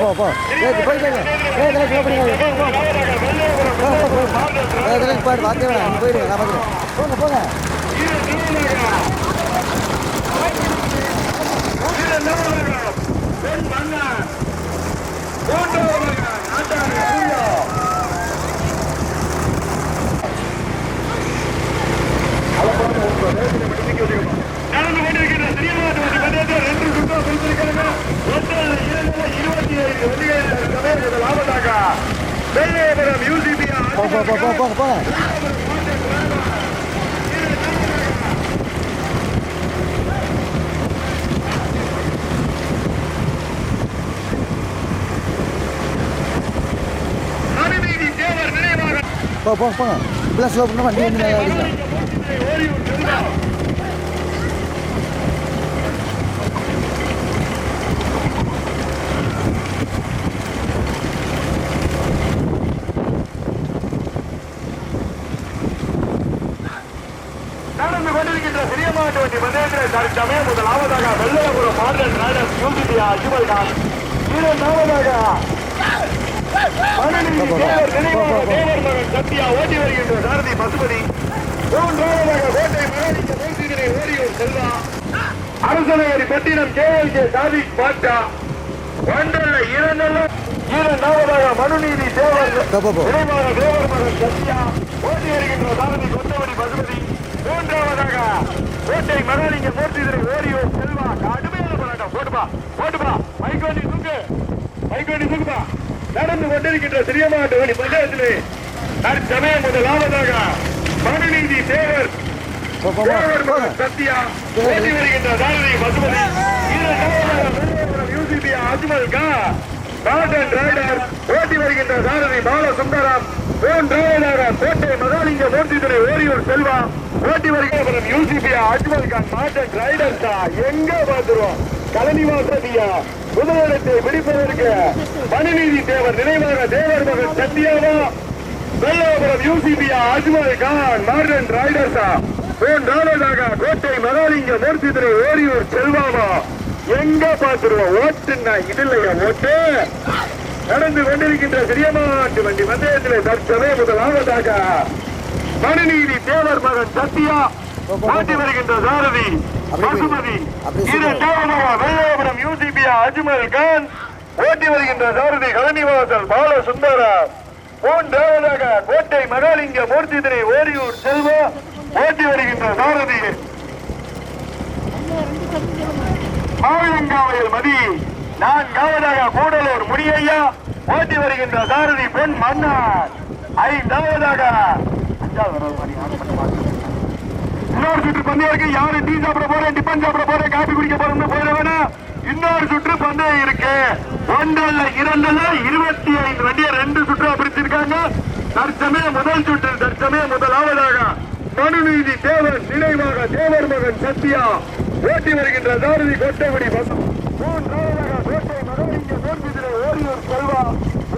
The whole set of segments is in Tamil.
போ போயிட்டு பாடு பார்த்தே வேணாம் போயிடுங்க நான் பார்க்குறேன் போங்க போங்க போங்க இப்பெல்லாம் ஸ்லோ பண்ணால் வண்டி வந்து நல்லா அடிக்கலாம். நடந்து கொண்டிருக்கின்ற சிறிய மாட்டு வண்டி பந்தயத்தில் தற்சமயம் முதலாவதாக வெள்ளபுரம் மாடல் ராடர் யூசிபியா அஜுமல் கான், இரண்டாவதாக தேவர் மகன் சத்யா ஓட்டி வருகின்ற சாரதி பசுபதி, மூன்றாவதாக கோட்டை மகாலிங்க மூர்த்திதிரை ஓரியூர் செல்வா, அரசநகரி பட்டினம் KLK சாதிக் பாட்சா, ஒன்றல்ல இரண்டல்ல இரண்டாவதாக மனுநீதி தேவர் விரைவாக தேவர் மகன் சத்யா ஓட்டி வருகின்ற சாரதி கொத்தவடி பசுபதி, மூன்றாவதாக கோட்டை மகாலிங்க மூர்த்திதிரை ஓரியூர் செல்வா. கடுமையான போராட்டம். போட்டுப்பா மைக்கோண்டி தூக்குப்பா. நடந்து கொண்டிருக்கின்ற சிறியமாட்டு வழி பஞ்சாயத்திலே தற்சமயம் முதலாவதாக மனுநீதி தேவர் சத்யா ஓட்டி வருகின்ற சாரதி பசுபதி, யூசிபியா அஜ்மல் கான் ரைடர் ஓட்டி வருகின்ற சாரதி பால சுந்தரம், மூன்றாவதாக கோட்டை மகாலிங்க மூர்த்திதுரை ஓரியூர் செல்வா ஓட்டி வருகின்ற யூசிபியா அஜ்மல் கான் மாட்டன் ரைடர் எங்க பார்த்துருவோம் கலனிவாசதியா முதலிடத்தை பிடிப்பதற்கு மனுநீதி தேவர் நினைவாக தேவர் மகன் சத்யாவா, வெள்ளாபுரம் யூசிபியா அஜ்மல் கான் மாடர்ன் ரைடர்ஸா, மூன்றாவதாக கோட்டை மகாலிங்க மூர்த்திதுரை ஓரியூர் செல்வாவா எங்க பார்த்துருவோம் ஓட்டுன்னா இது இல்லையா ஓட்டு. நடந்து கொண்டிருக்கின்ற சிறியமாட்டு வண்டி பந்தயத்திலே தற்சமயம் முதலாவதாக மனுநீதி தேவர் மகன் சத்யா ஓட்டி வருகின்ற சாரதி பசுபதி, வெள்ளாபுரம் யூசிபியா அஜ்மல் கான் ஓட்டி வருகின்ற சாரதி கலனிவாசல் பால சுந்தரம், மூன்றாவதாக கோட்டை மகாலிங்க மூர்த்திதிரை ஓரியூர் செல்வா ஓட்டி வருகின்ற சாரதி மாவிலங்காவையில் மதி, நான்காவதாக கூடலூர் முடியையா ஓட்டி வருகின்ற சாரதி பொன் மன்னார், ஐந்தாவதாக இன்னொரு சுற்று பந்தயம் இருக்கு. யாரு டீ சாப்பிட போறேன், டிபன் சாப்பிட போறேன், காபி குடிக்க போறேன்னு போயிட வேணாம். இன்னொரு சுற்று பந்தயம் இருக்கு. ஒன்றல்ல இரண்டல்ல 25 வண்டியை 2 சுற்றா பிரிச்சிருக்காங்க. தற்சமயம் முதல் சுற்று தற்சமயம் முதலாவதாக மனுநீதி தேவர் நினைவாக தேவர் மகன் சத்யா ஓட்டி வருகின்ற சாரதி கோட்டைபடி பசம், மூன்றாவதாக கோட்டை மகாலிங்க மூர்த்திதிரை ஓரியூர் செல்வா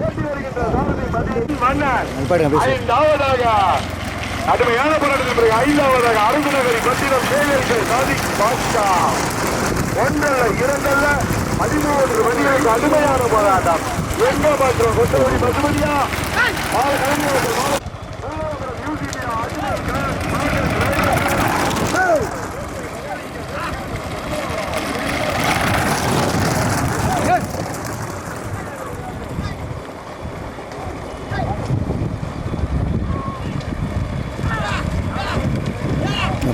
ஓட்டி வருகின்ற சாரதி மன்னன், ஐந்தாவதாக கடுமையான போராட்டத்தின் பிறகு ஐந்தாவதாக அரசநகரி பட்டினம் KLK சாதிக் பாட்சா, ஒன்றல்ல இரண்டல்ல 13 வண்டிகளுக்கு கடுமையான போராட்டம். எங்க பார்க்கிறோம் கொத்தவடி பசுபதியா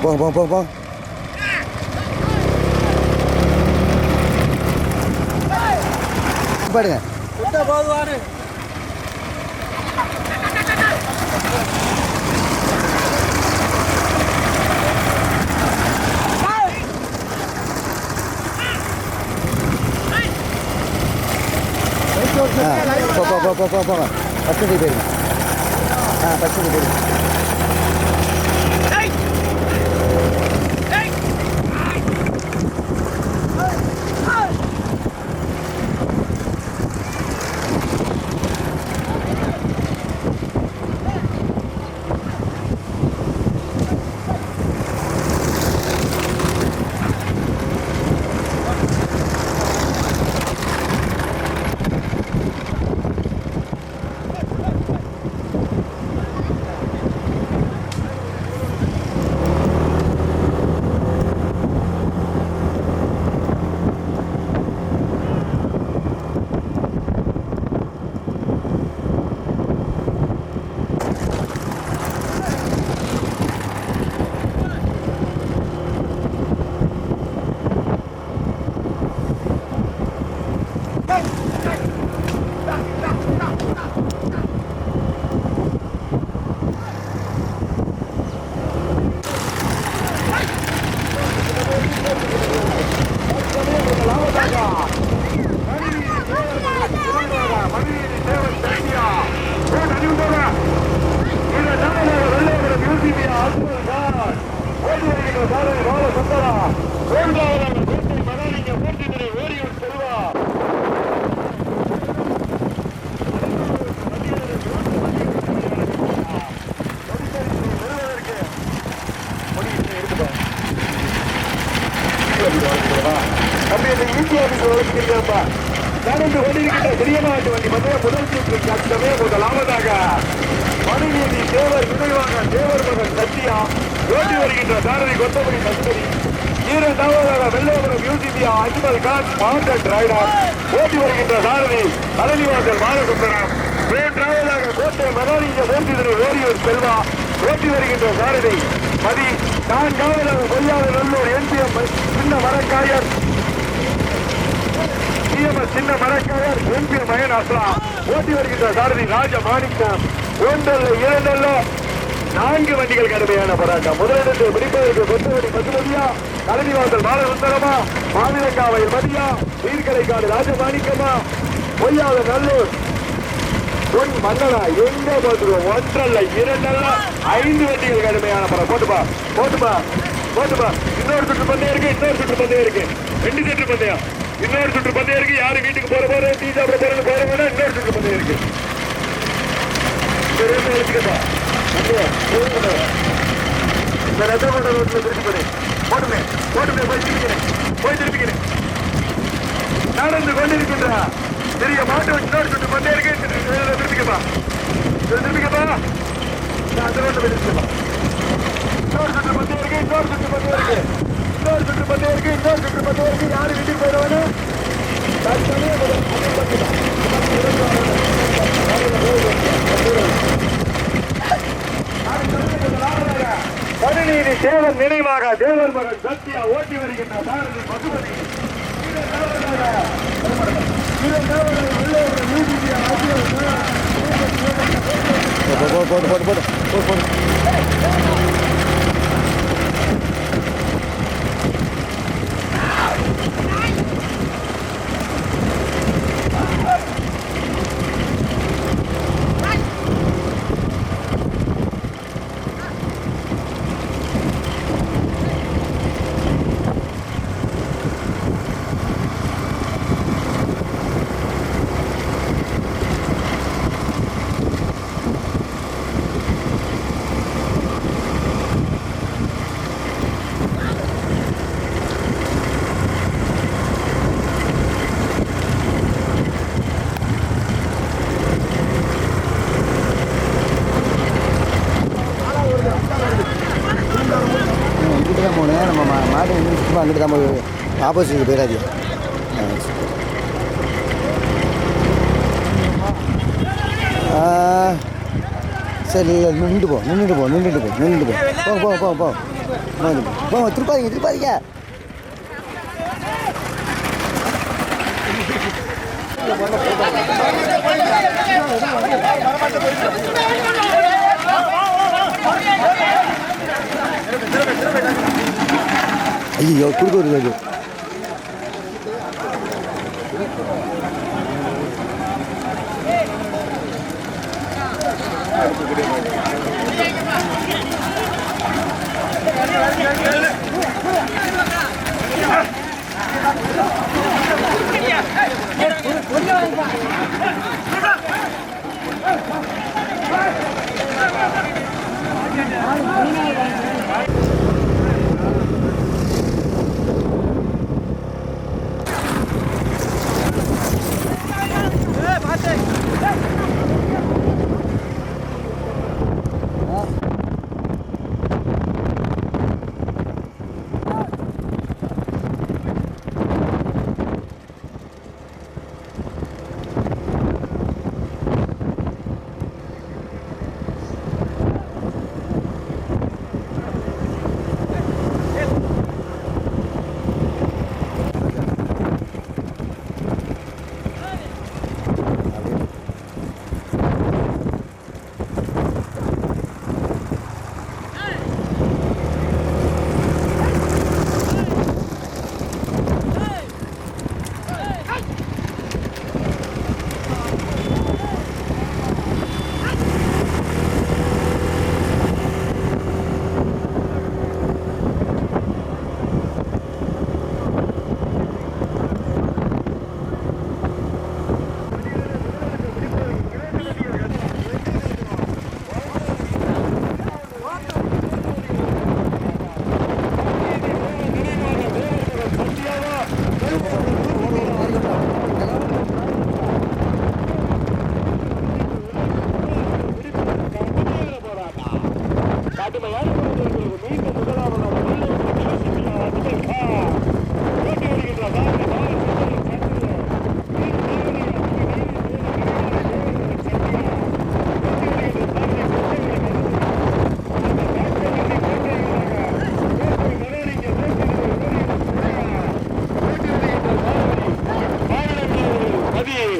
போங்க பாடுங்க போதுவாரு. போங்க பச்சடி போயிருங்க. பச்சடி போயிருங்க. அப்படி இந்த ஈசிஆருக்கு வளர்க்கிறப்பா நடந்து கொண்டிருக்கின்ற பிரியமாட்டு வண்டி மத்திய முதல் சுற்று கட்டமே முதலாவதாக மனுநீதி தேவர் நினைவாக தேவர் மகன் சத்தியா ஓட்டி வருகின்ற சாரதி கொத்தமணி சசுமதி இரண்டாவதாக வெள்ளவரம் யூசிபியா அஜ்மல் கான் மாவட்ட ரைடர் ஓட்டி வருகின்ற சாரதி பழனிவாசல் பாலசுந்தரம் மூன்றாவதாக கோட்டை மகாலிங்க மூர்த்திதுரை ஓரியூர் செல்வா ஓட்டி வருகின்ற சாரதி மதி நான்காவதாக கொய்யாத நல்லூர் எம்பிஎம் சின்ன மரக்காயர் சின்ன மரக்காயர் எம்பிஎம் மகன் அஸ்லாம் ஓட்டி வருகின்ற சாரதி ராஜ மாணிக்கம் ஒன்றல்ல இரண்டல்ல 4 வண்டிகள் கடுமையான போராட்டம். முதலிடத்தை பிடிப்பதற்கு கொத்தவடி பசுமதியா கலனிவாசல் பாலசுந்தரமா மாவிலங்காவையில் மதியா நீர்கலைக்காடு ராஜமாணிக்கமா பொய்யாத நல்லூர் பொன் மன்னனா எங்க போட்டுருவோம். ஒன்றல்ல இரண்டல்ல 5 வண்டிகள் கடுமையான போராட்டம். போட்டுப்பா இன்னொரு சுற்று பந்தயம் இருக்கு 2 சுற்று பந்தயம் இன்னொரு சுற்று பந்தயம் இருக்கு. யாரு வீட்டுக்கு போற டீ சாப்பிட போறவங்க இன்னொரு சுற்று பந்தயம் இருக்கு. எடுத்துக்கப்பா நடந்து கொண்டிருக்கின்ற பெரிய மாட்டு இன்னொரு சுட்டு கொண்டே இருக்கு. திருப்பிக்கப்பா இன்னொரு சுட்டு பந்தே இருக்கு. யாரு வீட்டுக்கு போயிடுவானு மனுநீதி தேவர் நினைவாக தேவர் மகன் சத்தியா ஓட்டி வருகின்ற சாரதி பசுமதி போடு அங்கிட்டு தான் போய் ஆப்போசிட் போயிடாதீங்க. சரி நின்றுட்டு போ திருப்பாதீங்க. ஐயோ குறுக்க வருது.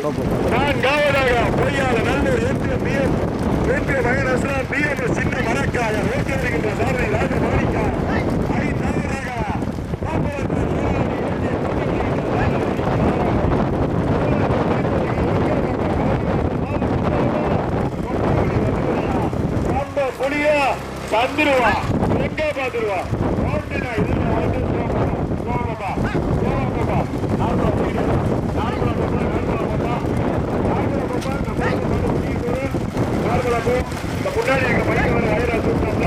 நான்காவதாக பொய்யாத நல்லூர் ஏற்றிய மகன் அஸ்லாம் பிஎம் சின்ன மரக்காய ஓட்டி வருகின்ற சாரதி ராஜ மாணிக்கா. ஐந்தாவதாக புலியா தந்துருவா எங்க பாத்துருவா முன்னாடி எங்க பையன் வர வயரா சொல்றாங்க.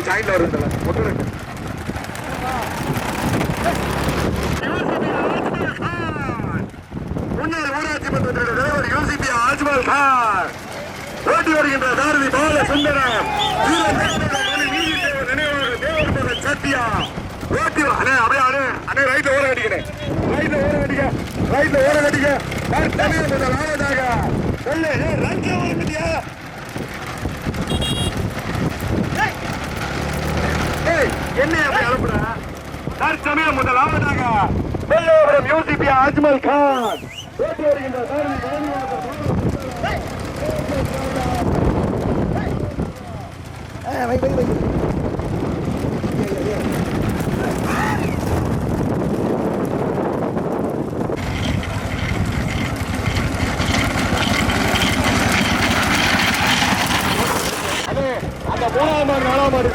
ஜாயின் வருதுல முன்னாள் ஊராட்சி மன்ற தலைவர் யூசிபி அஜ்மல் கான் ஓட்டி வருகின்ற சாரதி பால சுந்தரம் நினைவாக தேவர் மகன் சத்யா ஓட்டி அண்ணே அப்படியே அண்ணே ரைட்ல ஓர கட்டிக்கிறேன் ரைட்ல ஓர கட்டிக்க என்ன அப்படி அனுப்புற தற்சமயம் முதலாவதாக வெள்ளோபுரம் யூசிபி அஜ்மல் கான் ஓட்டி வருகின்ற அந்த மூணாம் ஆண்டு நாலாம் ஆண்டு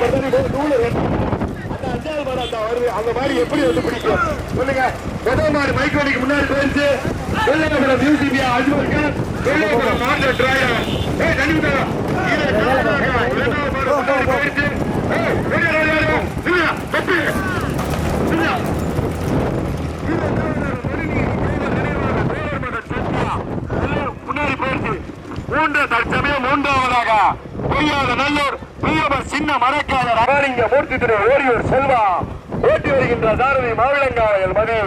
அந்த மாதிரி எப்படி வந்து பிடிக்கும் சொல்லுங்க. முதல் மாடு மைக்கோடிக்கு முன்னாடி போயிடுச்சு. வெள்ளோபுரம் யூசிபி அஜ்மல் கான் வெள்ளோபுரம் மாநில டிராயர் முன்னாடி போயிடுச்சு. தற்சமயம் மூன்றாவதாக பொய்யாத நல்லூர் சின்ன மரக்கால ரகாலிங்க மூர்த்தி திரு ஓரியூர் செல்வா ஓட்டி வருகின்ற சாரதி மாவிளங்காவல் மதி.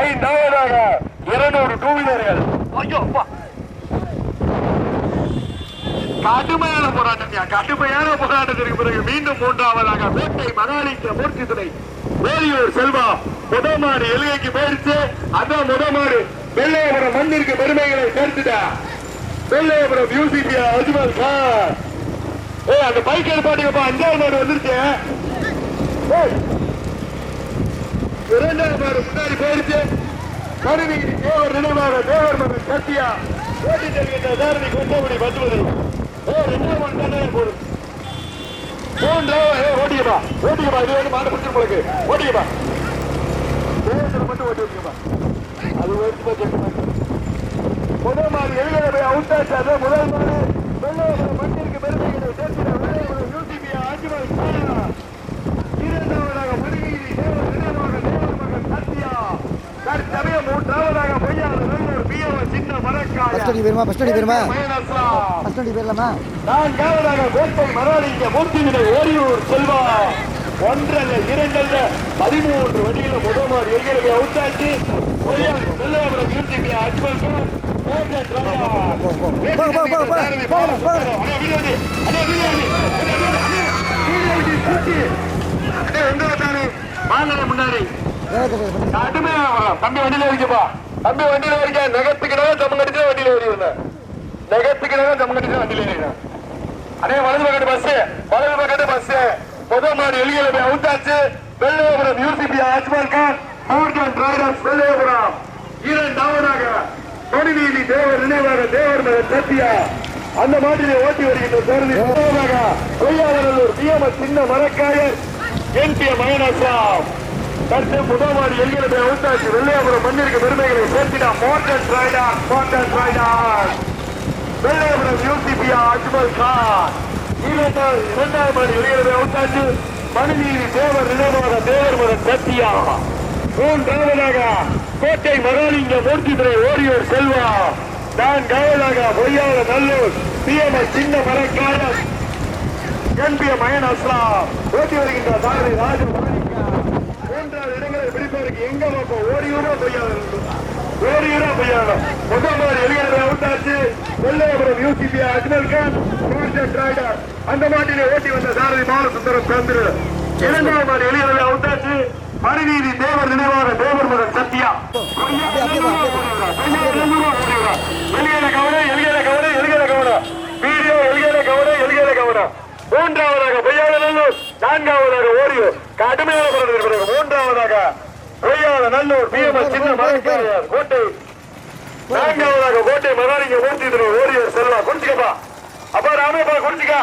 ஐந்தாவதாக 200 டூ வீலர்கள். கடுமையான போராட்டத்திற்கு பிறகு மீண்டும் மூன்றாவதாக வேட்டை மகாலிங்க மூர்த்தி துணை ஓரியூர் செல்வா முதமாடு எல்கைக்கு போயிடுச்சு. அதான் முதமாடு வெள்ளையபுரம் மண்ணிற்கு பெருமைகளை சேர்த்துட்ட வெள்ளையபுரம் யூசிபி அஜ்மல் கான். அந்த பைக் எடுப்பாட்டிங்கப்பா. 5வது மாடு வந்துருச்சு. 2வது மாடு முன்னாடி போயிடுச்சு. கருவீதி தேவர் நினைவாக தேவர் மகன் சத்யா ஓட்டி செல்கின்ற சாரதி கொண்டபடி 10. 2வது மாடு தானே போடும். 3வது ஓட்டிக்கப்பா. இது வந்து மாடு பிடிச்சிரு போலுக்கு. ஓட்டிக்கப்பா. மட்டும் ஓட்டி வச்சுக்கப்பா. அது ஓட்டி முதல் மாடு எல்கேபி அவுட் ஆச்சு. அது முதல் மாடு வெள்ளையபுரம் மண்ணிற்கு பெருமைகளை சேர்த்திட வெள்ளையபுரம் யூசிபி ஆஜ்மல் கான். இரண்டாவதாக மணிகிரி தேவர் நினைவாக தேவர் மகன் சத்யா. தற்சமயம் மூன்றாவதாக பொய்யாத நல்லூர் பிஎம் சின்ன மரக்காய ஃபர்ஸ்ட் அடி பேருமா ஃபர்ஸ்ட் அடி பேருமா மயனஸ்லாம். ஃபர்ஸ்ட் அடி பேர்லாமா நான்காவதாக கோட்டை மராலிங்க மூர்த்திவினை ஓரியூர் செல்வா. ஒன்றல்ல இரண்டல்ல 13 வண்டிகள் முதல் மாடு எல்கேபி அவுட் ஆச்சு. வெள்ளையபுரம் யூசிபி அஜ்மல் கான். முன்னாடி தம்பி வண்டியில இருக்குப்பா. தம்பி வண்டியில இருக்க நகத்துக்கிடம் தம்ம கட்டிச்சு வண்டியில ஏறிடுங்க. நகத்துக்கிடம் தம்ம கட்டிச்சு வண்டியில ஏறிடுங்க. அதே வலது பக்கத்து பஸ் முதல் மாடு எல்கேபி அவுட் ஆச்சு. Vellaiyapuram UCB Ajmal Khan Morgan traders Vellaiyapuram. இரண்டாவதாக மணிநீதி தேவர் நினைவாக தேவர் மகன் சத்யா. அந்த மாட்டிலே ஓட்டி வருகின்ற சாரதி பொய்யாளர் பிஎம் சின்ன மரக்காயர் என்பிஎம் மயனஸ்லாம். தற்போது முதல் மாடு எல்கேபி அவுட் ஆச்சு. வெள்ளையபுரம் மண்ணிற்கு பெருமைகளை சேர்த்தினா மார்கன் டிரைடர் வெள்ளையபுரம் யூசிபி அஜ்மல் கான். இரண்டாவது மாடு எல்கேபி அவுட் ஆச்சு. மணிநீதி தேவர் நினைவாக தேவர் மகன் சத்யா. மூன்றாவதாக கோட்டை மகாலிங்க மூர்த்திதுரை ஓரியூர் செல்வா. நான்காவதாக பொய்யாத நல்லூர் பிஎம் சின்ன மரக்காயர் என்பிஎம் மயனஸ்லாம். ஓட்டி வருகின்ற சாரதி ராஜு மாணிக்கா. மூன்றாவது இடங்களை பிடிப்பதற்கு எங்க பார்ப்போம். ஓரியூரா பொய்யாத முதல் மாடு எல்கேபி அவுட் ஆச்சு. Vellaiyapuram UCB Ajmal Khan Morgan trader. அந்த மாட்டிலே ஓட்டி வந்த சாரதி பாலசுந்தரம் சந்திர. இரண்டாவது மாடு எல்கேபி அவுட் ஆச்சு. மணிநீதி தேவர் நினைவாக தேவர் மகன் சத்யா. மூன்றாவதாக பொய்யாத நல்லூர். நான்காவதாக ஓரியூர் கடுமையான பிறகு மூன்றாவதாக பொய்யாத நல்லூர் பிஎம் சின்ன மரக்காயர் கோட்டை. நான்காவதாக கோட்டை மகாலிங்க மூர்த்திதுரை ஓரியூர் செல்வா. குறிச்சிக்கப்பா அப்பா ராமப்பா குறிச்சிக்கா.